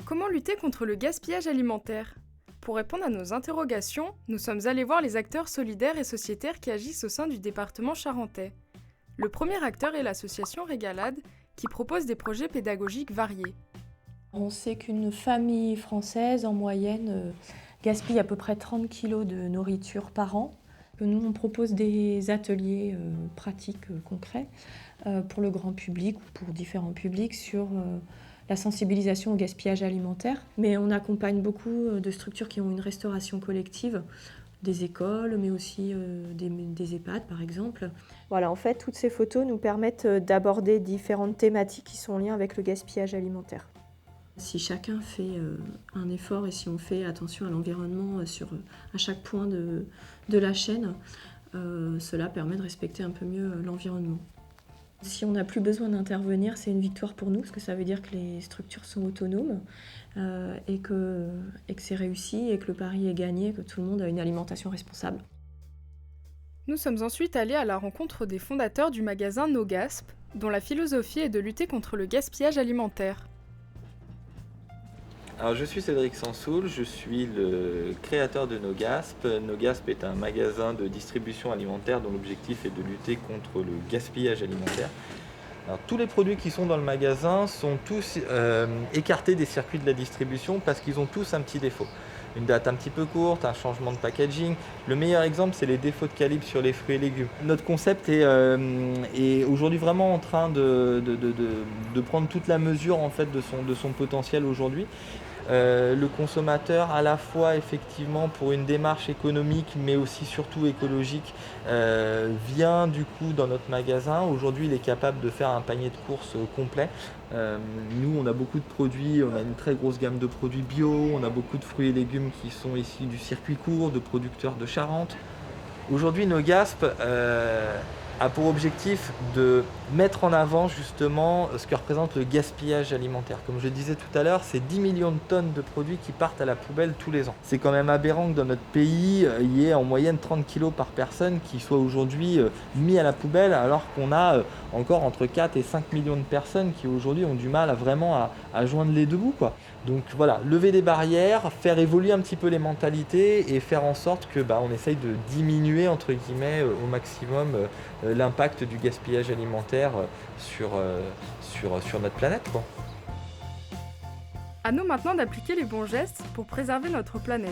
Comment lutter contre le gaspillage alimentaire? Pour répondre à nos interrogations, nous sommes allés voir les acteurs solidaires et sociétaires qui agissent au sein du département charentais. Le premier acteur est l'association Régalade, qui propose des projets pédagogiques variés. On sait qu'une famille française, en moyenne, gaspille à peu près 30 kilos de nourriture par an. Nous, on propose des ateliers pratiques concrets pour le grand public ou pour différents publics sur la sensibilisation au gaspillage alimentaire. Mais on accompagne beaucoup de structures qui ont une restauration collective, des écoles, mais aussi des EHPAD par exemple. Voilà, en fait, toutes ces photos nous permettent d'aborder différentes thématiques qui sont en lien avec le gaspillage alimentaire. Si chacun fait un effort et si on fait attention à l'environnement à chaque point de la chaîne, cela permet de respecter un peu mieux l'environnement. Si on n'a plus besoin d'intervenir, c'est une victoire pour nous, parce que ça veut dire que les structures sont autonomes et que c'est réussi et que le pari est gagné, que tout le monde a une alimentation responsable. Nous sommes ensuite allés à la rencontre des fondateurs du magasin NoGasp, dont la philosophie est de lutter contre le gaspillage alimentaire. Alors, je suis Cédric Sansoul, je suis le créateur de NoGasp. NoGasp est un magasin de distribution alimentaire dont l'objectif est de lutter contre le gaspillage alimentaire. Alors, tous les produits qui sont dans le magasin sont tous écartés des circuits de la distribution parce qu'ils ont tous un petit défaut. Une date un petit peu courte, un changement de packaging. Le meilleur exemple, c'est les défauts de calibre sur les fruits et légumes. Notre concept est aujourd'hui vraiment en train de prendre toute la mesure en fait, de son potentiel aujourd'hui. Le consommateur, à la fois effectivement pour une démarche économique mais aussi surtout écologique, vient du coup dans notre magasin. Aujourd'hui, il est capable de faire un panier de courses complet. Nous, on a beaucoup de produits, on a une très grosse gamme de produits bio, on a beaucoup de fruits et légumes qui sont issus du circuit court, de producteurs de Charente. Aujourd'hui, NoGasp a pour objectif de mettre en avant justement ce que représente le gaspillage alimentaire. Comme je le disais tout à l'heure, c'est 10 millions de tonnes de produits qui partent à la poubelle tous les ans. C'est quand même aberrant que dans notre pays, il y ait en moyenne 30 kilos par personne qui soient aujourd'hui mis à la poubelle, alors qu'on a encore entre 4 et 5 millions de personnes qui aujourd'hui ont du mal à joindre les deux bouts, quoi. Donc voilà, lever des barrières, faire évoluer un petit peu les mentalités et faire en sorte que on essaye de diminuer entre guillemets au maximum l'impact du gaspillage alimentaire sur notre planète, quoi. À nous maintenant d'appliquer les bons gestes pour préserver notre planète.